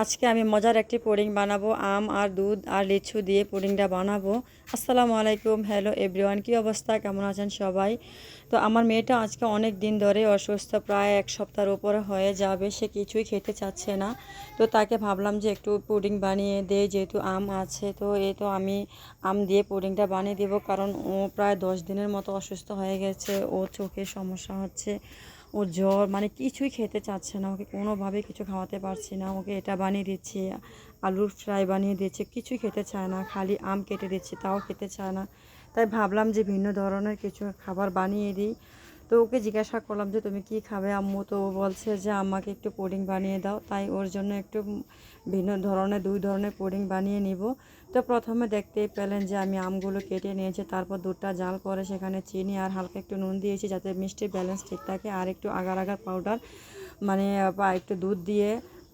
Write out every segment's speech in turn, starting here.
আজকে আমি মজার একটি পুডিং বানাবো। আম আর দুধ আর লিচু দিয়ে পুডিংটা বানাবো। আসসালামু আলাইকুম, হ্যালো এভরিওয়ান, কী অবস্থা, কেমন আছেন সবাই? তো আমার মেয়েটা আজকে অনেক দিন ধরে অসুস্থ, প্রায় এক সপ্তাহের উপরে হয়ে যাবে, সে কিছুই খেতে চাচ্ছে না। তো তাকে ভাবলাম যে একটু পুডিং বানিয়ে দেই, যেহেতু আম আছে। তো এই তো আমি আম দিয়ে পুডিংটা বানিয়ে দেবো, কারণ ও প্রায় 10 দিনের মতো অসুস্থ হয়ে গেছে। ও চোখে সমস্যা হচ্ছে, ও জ্বর, মানে কিছুই খেতে চাচ্ছে না, ওকে কোনোভাবে কিছু খাওয়াতে পারছি না। ওকে এটা বানিয়ে দিচ্ছি, আলুর ফ্রাই বানিয়ে দিচ্ছি, কিছুই খেতে চায় না, খালি আম কেটে দিচ্ছি তাও খেতে চায় না। তাই ভাবলাম যে ভিন্ন ধরনের কিছু খাবার বানিয়ে দিই। তো ওকে জিজ্ঞাসা করলাম যে তুমি কি খাবে আম্মু? তো ও বলছে যে আমাকে একটু পুডিং বানিয়ে দাও। তাই ওর জন্য একটু ভিন্ন ধরনের 2 ধরনের পুডিং বানিয়ে নিব। তো প্রথমে দেখতেই পেলেন যে আমি আমগুলো কেটে নিয়েছি, তারপর দুধটা জাল করে সেখানে চিনি আর হালকা একটু নুন দিয়েছি যাতে মিষ্টির ব্যালেন্স ঠিক থাকে, আর একটু আগার আগার পাউডার মানে বা একটু দুধ দিয়ে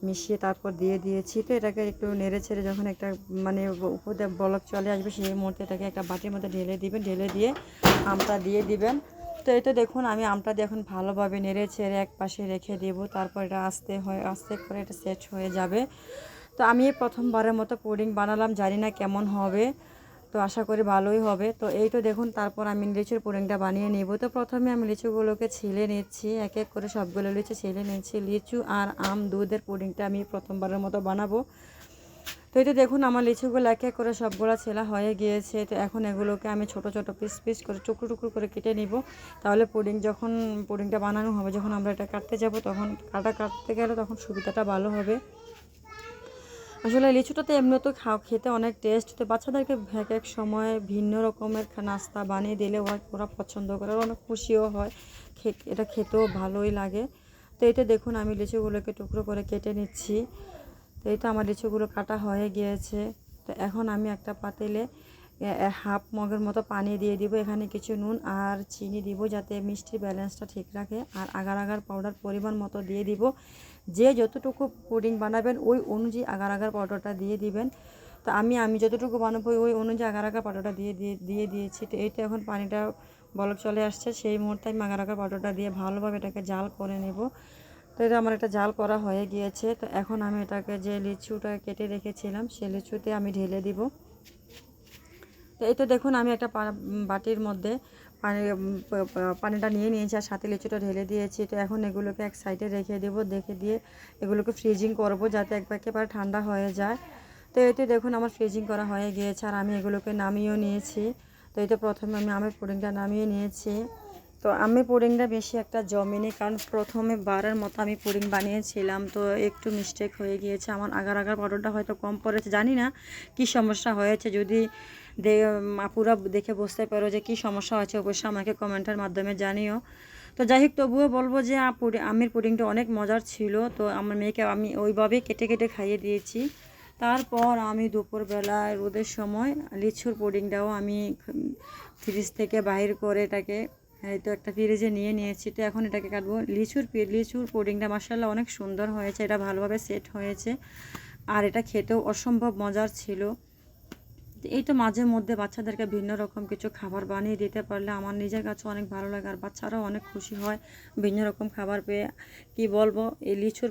মিশিয়ে তারপর দিয়ে দিয়েছি। তো এটাকে একটু নেড়ে ছেড়ে যখন একটা মানে উপরে বলক চলে আসবে, সেই মুহূর্তে এটাকে একটা বাটির মধ্যে ঢেলে দিবেন, ঢেলে দিয়ে আমটা দিয়ে দিবেন। তো এই তো দেখুন আমি আমটা দিয়ে এখন ভালোভাবে নেড়ে ছেড়ে এক পাশে রেখে দেবো, তারপর এটা আস্তে করে এটা সেট হয়ে যাবে। তো আমি প্রথমবারের মতো পুডিং বানালাম, জানি না কেমন হবে, তো আশা করি ভালোই হবে। তো এই তো দেখুন তারপর আমি লিচুর পুডিংটা বানিয়ে নেব। তো প্রথমে আমি লিচুগুলোকে ছিলে নিচ্ছি, এক এক করে সবগুলো লিচু ছিলে নিচ্ছি। লিচু আর আম দুধের পুডিংটা আমি প্রথমবারের মতো বানাবো। তো এই তো দেখুন আমার লিচুগুলো এক এক করে সবগুলো ছেলা হয়ে গিয়েছে। তো এখন এগুলোকে আমি ছোট ছোট পিস পিস করে টুকরো টুকরো করে কেটে নিব। তাহলে যখন পুডিংটা বানানো হবে, যখন আমরা এটা কাটতে যাব, তখন কাটতে গেলে তখন সুবিধাটা ভালো হবে। আসলে লিচুটা তো এমনি তো খেতে অনেক টেস্ট। তো বাচ্চাদেরকে এক এক সময় ভিন্ন রকমের নাস্তা বানিয়ে দিলে ওরা পছন্দ করে, ওরা অনেক খুশিও হয়, এটা খেতেও ভালোই লাগে। তো এইটা দেখুন আমি লিচুগুলোকে টুকরো করে কেটে নিচ্ছি। তো এই তো আমার লিচুগুলো কাটা হয়ে গিয়েছে। তো এখন আমি একটা পাতিলে হাফ মগের মতো পানি দিয়ে দিব, এখানে কিছু নুন আর চিনি দিব যাতে মিষ্টির ব্যালেন্সটা ঠিক রাখে, আর আগার আগার পাউডার পরিমাণ মতো দিয়ে দিব। যে যতটুকু পুডিং বানাবেন ওই অনুযায়ী আগার আগার পাউডারটা দিয়ে দিবেন। তো আমি যতটুকু বানাবো ওই অনুযায়ী আগার আগার পাউডারটা দিয়ে দিয়েছি। তো এইটা এখন পানিটা বলক চলে আসছে, সেই মুহূর্তে আমি আগার আগার পাউডারটা দিয়ে ভালোভাবে এটাকে জাল করে নেব। তো এটা আমার একটা জাল করা হয়ে গিয়েছে। তো এখন আমি এটাকে যে লিচুটা কেটে রেখেছিলাম সেই লিচুতে আমি ঢেলে দিব। তো এই তো দেখুন আমি একটা বাটির মধ্যে পানিটা নিয়ে নিয়েছি আর সাথে লিচুটা ঢেলে দিয়েছি। তো এখন এগুলোকে এক সাইডে রেখে দেবো, দিয়ে এগুলোকে ফ্রিজিং করব যাতে একেবারে ঠান্ডা হয়ে যায়। তো এই তো দেখুন আমার ফ্রিজিং করা হয়ে গিয়েছে আর আমি এগুলোকে নামিয়েও নিয়েছি। তো এই তো প্রথমে আমি আমের পুডিংটা নামিয়ে নিয়েছি। তো আমি পুডিংটা বেশি একটা জমেনি, কারণ প্রথমে বারের মতো আমি পুডিং বানিয়েছিলাম, তো একটু মিস্টেক হয়ে গিয়েছে, আমার আগার আগার পাউডারটা হয়তো কম পড়েছে, জানি না কি সমস্যা হয়েছে। যদি আপুরা দেখে বুঝতে পারো যে কি সমস্যা হয়েছে, অবশ্যই আমাকে কমেন্টের মাধ্যমে জানিও। তো যাই হোক, তবুও বলবো যে আমের পুডিংটা অনেক মজার ছিল। তো আমার মেয়েকে আমি ওইভাবেই কেটে কেটে খাইয়ে দিয়েছি। তারপর আমি দুপুরবেলায় রোদের সময় লিচুর পুডিংটাও আমি ফ্রিজ থেকে বাইর করে এটাকে এই তো একটা ফ্রিজে নিয়ে নিয়েছি। তো এখন এটাকে কাটবো। লিচুর পুডিংটা মাশাআল্লাহ অনেক সুন্দর হয়েছে, এটা ভালোভাবে সেট হয়েছে আর এটা খেতেও অসম্ভব মজার ছিল। এই তো মাঝে মধ্যে বাচ্চাদেরকে ভিন্ন রকম কিছু খাবার বানিয়ে দিতে পারলে আমার নিজের কাছে অনেক ভালো লাগে, আর বাচ্চারাও অনেক খুশি হয় ভিন্ন রকম খাবার পেয়ে। কি বলবো, এই লিচুর